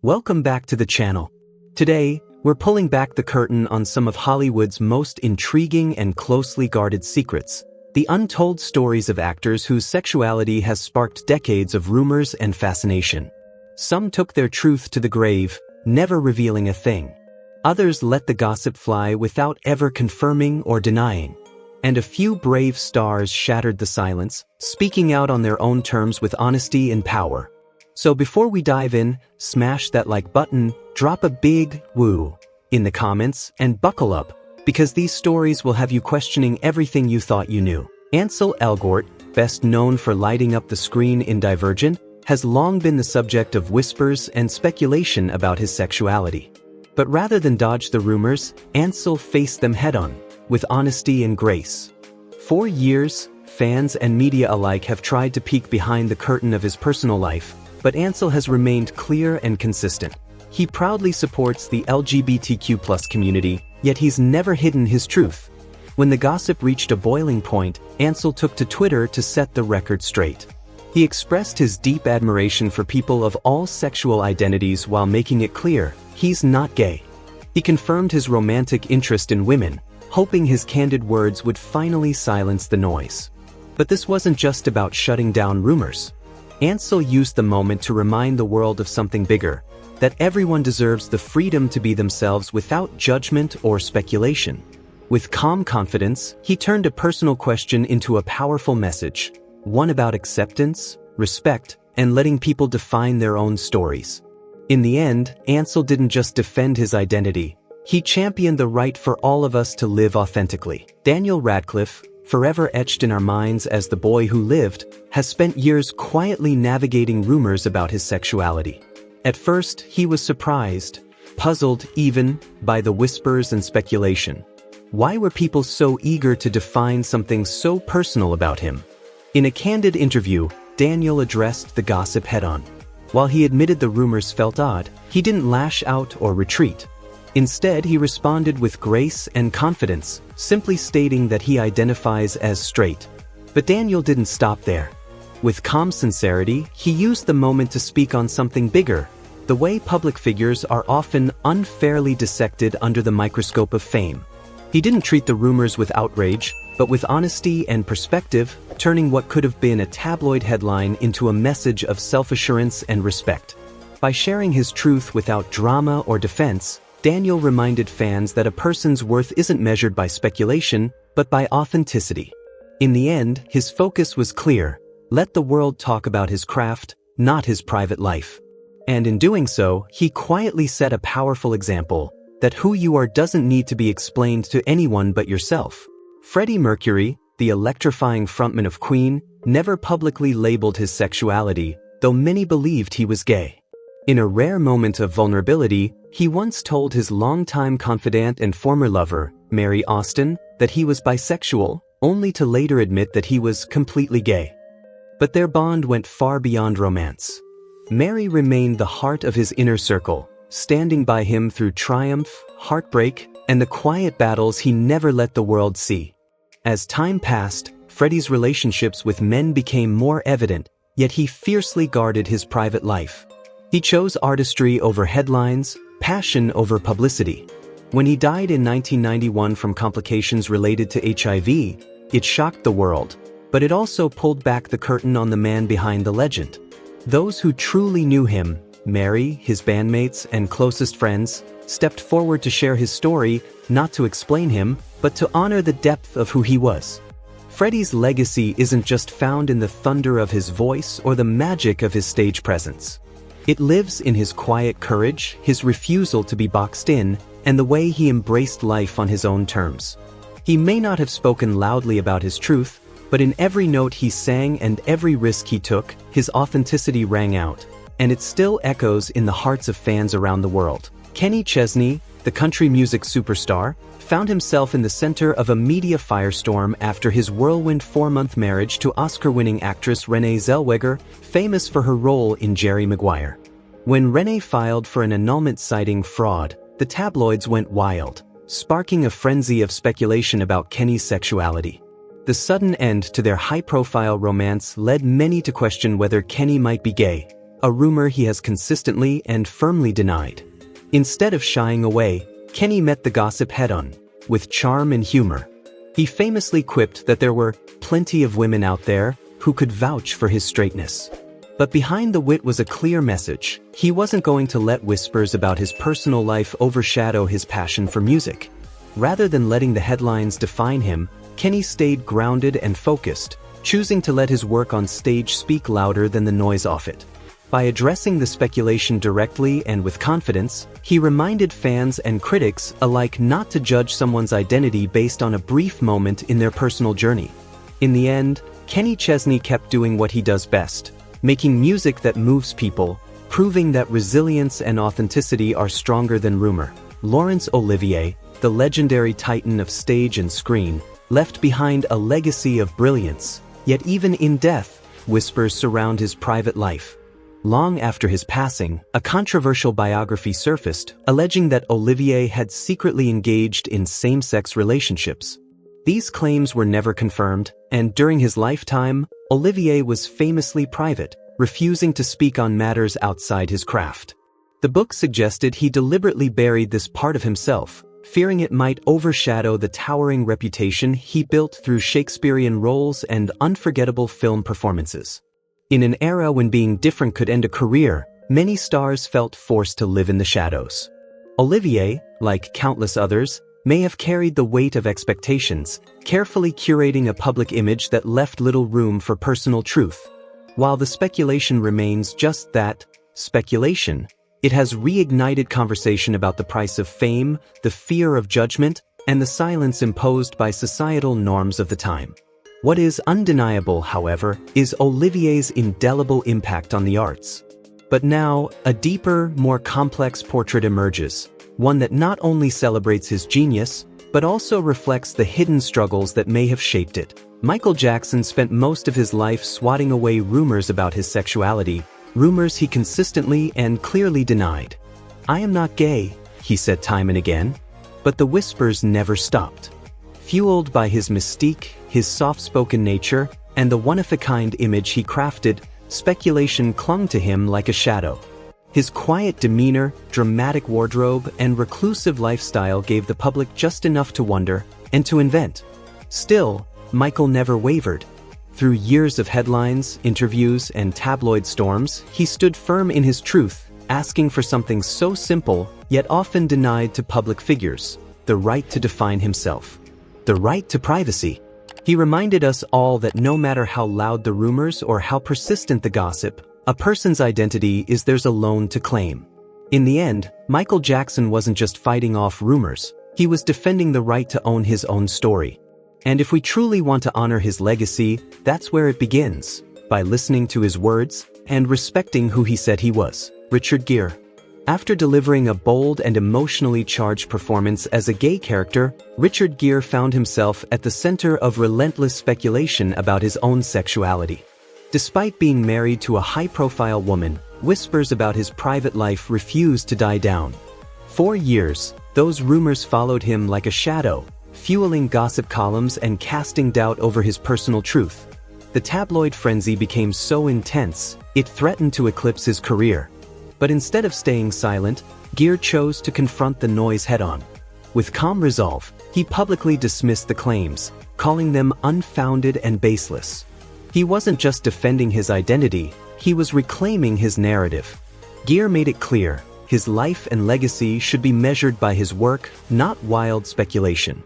Welcome back to the channel. Today, we're pulling back the curtain on some of Hollywood's most intriguing and closely guarded secrets, the untold stories of actors whose sexuality has sparked decades of rumors and fascination. Some took their truth to the grave, never revealing a thing. Others let the gossip fly without ever confirming or denying. And a few brave stars shattered the silence, speaking out on their own terms with honesty and power. So before we dive in, smash that like button, drop a big woo in the comments, and buckle up, because these stories will have you questioning everything you thought you knew. Ansel Elgort, best known for lighting up the screen in Divergent, has long been the subject of whispers and speculation about his sexuality. But rather than dodge the rumors, Ansel faced them head-on, with honesty and grace. For years, fans and media alike have tried to peek behind the curtain of his personal life, but Ansel has remained clear and consistent. He proudly supports the LGBTQ+ community, yet he's never hidden his truth. When the gossip reached a boiling point, Ansel took to Twitter to set the record straight. He expressed his deep admiration for people of all sexual identities while making it clear he's not gay. He confirmed his romantic interest in women, hoping his candid words would finally silence the noise. But this wasn't just about shutting down rumors. Ansel used the moment to remind the world of something bigger, that everyone deserves the freedom to be themselves without judgment or speculation. With calm confidence, he turned a personal question into a powerful message, one about acceptance, respect, and letting people define their own stories. In the end, Ansel didn't just defend his identity, he championed the right for all of us to live authentically. Daniel Radcliffe, forever etched in our minds as the boy who lived, has spent years quietly navigating rumors about his sexuality. At first, he was surprised, puzzled even, by the whispers and speculation. Why were people so eager to define something so personal about him? In a candid interview, Daniel addressed the gossip head-on. While he admitted the rumors felt odd, he didn't lash out or retreat. Instead, he responded with grace and confidence, simply stating that he identifies as straight. But Daniel didn't stop there. With calm sincerity, he used the moment to speak on something bigger, the way public figures are often unfairly dissected under the microscope of fame. He didn't treat the rumors with outrage, but with honesty and perspective, turning what could have been a tabloid headline into a message of self-assurance and respect. By sharing his truth without drama or defense, Daniel reminded fans that a person's worth isn't measured by speculation, but by authenticity. In the end, his focus was clear: let the world talk about his craft, not his private life. And in doing so, he quietly set a powerful example, that who you are doesn't need to be explained to anyone but yourself. Freddie Mercury, the electrifying frontman of Queen, never publicly labeled his sexuality, though many believed he was gay. In a rare moment of vulnerability, he once told his longtime confidant and former lover, Mary Austin, that he was bisexual, only to later admit that he was completely gay. But their bond went far beyond romance. Mary remained the heart of his inner circle, standing by him through triumph, heartbreak, and the quiet battles he never let the world see. As time passed, Freddie's relationships with men became more evident, yet he fiercely guarded his private life. He chose artistry over headlines, passion over publicity. When he died in 1991 from complications related to HIV, it shocked the world, but it also pulled back the curtain on the man behind the legend. Those who truly knew him, Mary, his bandmates, and closest friends, stepped forward to share his story, not to explain him, but to honor the depth of who he was. Freddie's legacy isn't just found in the thunder of his voice or the magic of his stage presence. It lives in his quiet courage, his refusal to be boxed in, and the way he embraced life on his own terms. He may not have spoken loudly about his truth, but in every note he sang and every risk he took, his authenticity rang out, and it still echoes in the hearts of fans around the world. Chesney, the country music superstar, found himself in the center of a media firestorm after his whirlwind 4-month marriage to Oscar-winning actress Renee Zellweger, famous for her role in Jerry Maguire. When Renee filed for an annulment citing fraud, the tabloids went wild, sparking a frenzy of speculation about Kenny's sexuality. The sudden end to their high-profile romance led many to question whether Kenny might be gay, a rumor he has consistently and firmly denied. Instead of shying away, Kenny met the gossip head-on, with charm and humor. He famously quipped that there were plenty of women out there who could vouch for his straightness. But behind the wit was a clear message. He wasn't going to let whispers about his personal life overshadow his passion for music. Rather than letting the headlines define him, Kenny stayed grounded and focused, choosing to let his work on stage speak louder than the noise off it. By addressing the speculation directly and with confidence, he reminded fans and critics alike not to judge someone's identity based on a brief moment in their personal journey. In the end, Kenny Chesney kept doing what he does best, making music that moves people, proving that resilience and authenticity are stronger than rumor. Laurence Olivier, the legendary titan of stage and screen, left behind a legacy of brilliance, yet even in death, whispers surround his private life. Long after his passing, a controversial biography surfaced, alleging that Olivier had secretly engaged in same-sex relationships. These claims were never confirmed, and during his lifetime, Olivier was famously private, refusing to speak on matters outside his craft. The book suggested he deliberately buried this part of himself, fearing it might overshadow the towering reputation he built through Shakespearean roles and unforgettable film performances. In an era when being different could end a career, many stars felt forced to live in the shadows. Olivier, like countless others, may have carried the weight of expectations, carefully curating a public image that left little room for personal truth. While the speculation remains just that, speculation, it has reignited conversation about the price of fame, the fear of judgment, and the silence imposed by societal norms of the time. What is undeniable, however, is Olivier's indelible impact on the arts. But now, a deeper, more complex portrait emerges, one that not only celebrates his genius, but also reflects the hidden struggles that may have shaped it. Michael Jackson spent most of his life swatting away rumors about his sexuality, rumors he consistently and clearly denied. "I am not gay," he said time and again, but the whispers never stopped. Fueled by his mystique, his soft-spoken nature, and the one-of-a-kind image he crafted, speculation clung to him like a shadow. His quiet demeanor, dramatic wardrobe, and reclusive lifestyle gave the public just enough to wonder and to invent. Still, Michael never wavered. Through years of headlines, interviews, and tabloid storms, he stood firm in his truth, asking for something so simple, yet often denied to public figures: the right to define himself. The right to privacy. He reminded us all that no matter how loud the rumors or how persistent the gossip, a person's identity is theirs alone to claim. In the end, Michael Jackson wasn't just fighting off rumors, he was defending the right to own his own story. And if we truly want to honor his legacy, that's where it begins, by listening to his words and respecting who he said he was. Richard Gere. After delivering a bold and emotionally charged performance as a gay character, Richard Gere found himself at the center of relentless speculation about his own sexuality. Despite being married to a high-profile woman, whispers about his private life refused to die down. For years, those rumors followed him like a shadow, fueling gossip columns and casting doubt over his personal truth. The tabloid frenzy became so intense, it threatened to eclipse his career. But instead of staying silent, Gere chose to confront the noise head-on. With calm resolve, he publicly dismissed the claims, calling them unfounded and baseless. He wasn't just defending his identity, he was reclaiming his narrative. Gere made it clear, his life and legacy should be measured by his work, not wild speculation.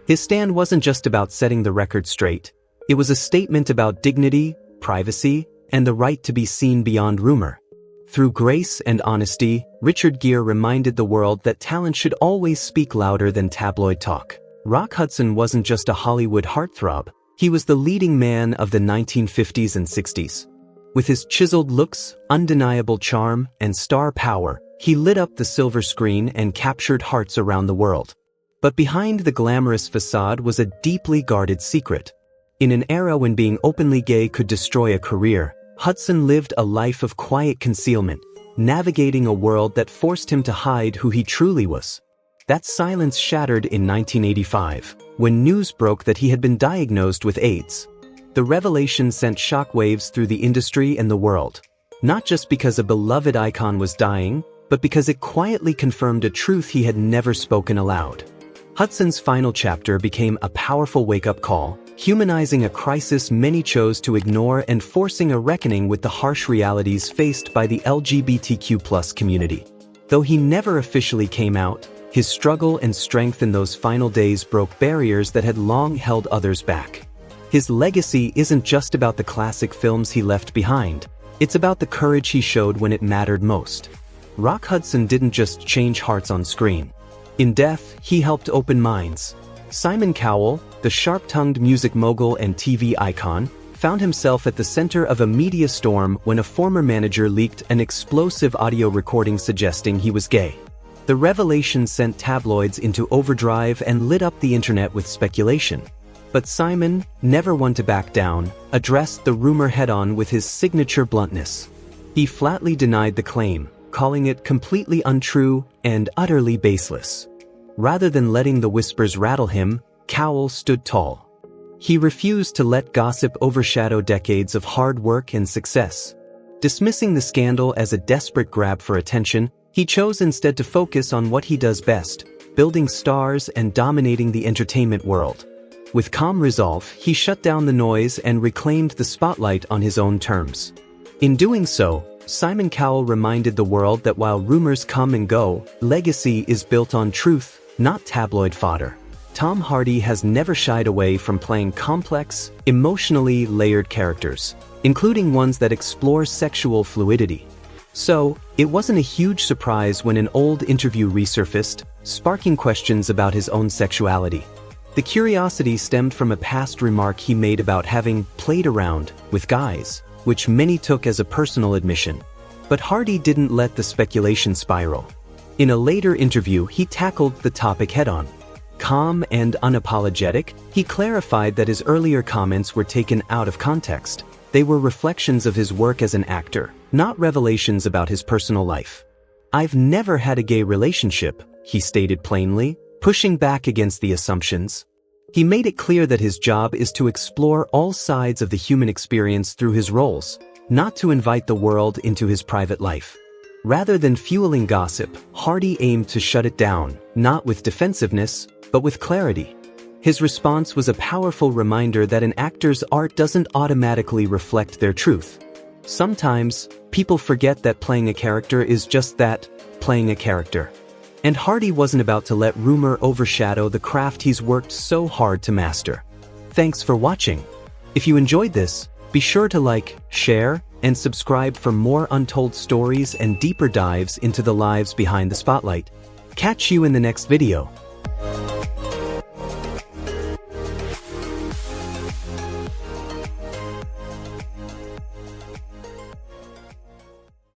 His stand wasn't just about setting the record straight, it was a statement about dignity, privacy, and the right to be seen beyond rumor. Through grace and honesty, Richard Gere reminded the world that talent should always speak louder than tabloid talk. Rock Hudson wasn't just a Hollywood heartthrob, he was the leading man of the 1950s and 60s. With his chiseled looks, undeniable charm, and star power, he lit up the silver screen and captured hearts around the world. But behind the glamorous facade was a deeply guarded secret. In an era when being openly gay could destroy a career, Hudson lived a life of quiet concealment, navigating a world that forced him to hide who he truly was. That silence shattered in 1985, when news broke that he had been diagnosed with AIDS. The revelation sent shockwaves through the industry and the world. Not just because a beloved icon was dying, but because it quietly confirmed a truth he had never spoken aloud. Hudson's final chapter became a powerful wake-up call, humanizing a crisis many chose to ignore and forcing a reckoning with the harsh realities faced by the LGBTQ+ community. Though he never officially came out, his struggle and strength in those final days broke barriers that had long held others back. His legacy isn't just about the classic films he left behind, it's about the courage he showed when it mattered most. Rock Hudson didn't just change hearts on screen. In death, he helped open minds. Simon Cowell, the sharp-tongued music mogul and TV icon, found himself at the center of a media storm when a former manager leaked an explosive audio recording suggesting he was gay. The revelation sent tabloids into overdrive and lit up the internet with speculation. But Simon, never one to back down, addressed the rumor head-on with his signature bluntness. He flatly denied the claim, calling it completely untrue and utterly baseless. Rather than letting the whispers rattle him, Cowell stood tall. He refused to let gossip overshadow decades of hard work and success. Dismissing the scandal as a desperate grab for attention, he chose instead to focus on what he does best, building stars and dominating the entertainment world. With calm resolve, he shut down the noise and reclaimed the spotlight on his own terms. In doing so, Simon Cowell reminded the world that while rumors come and go, legacy is built on truth, not tabloid fodder. Tom Hardy has never shied away from playing complex, emotionally layered characters, including ones that explore sexual fluidity. So, it wasn't a huge surprise when an old interview resurfaced, sparking questions about his own sexuality. The curiosity stemmed from a past remark he made about having played around with guys, which many took as a personal admission. But Hardy didn't let the speculation spiral. In a later interview, he tackled the topic head-on. Calm and unapologetic, he clarified that his earlier comments were taken out of context. They were reflections of his work as an actor, not revelations about his personal life. "I've never had a gay relationship," he stated plainly, pushing back against the assumptions. He made it clear that his job is to explore all sides of the human experience through his roles, not to invite the world into his private life. Rather than fueling gossip, Hardy aimed to shut it down, not with defensiveness, but with clarity. His response was a powerful reminder that an actor's art doesn't automatically reflect their truth. Sometimes, people forget that playing a character is just that, playing a character. And Hardy wasn't about to let rumor overshadow the craft he's worked so hard to master. Thanks for watching. If you enjoyed this, be sure to like, share, and subscribe for more untold stories and deeper dives into the lives behind the spotlight. Catch you in the next video.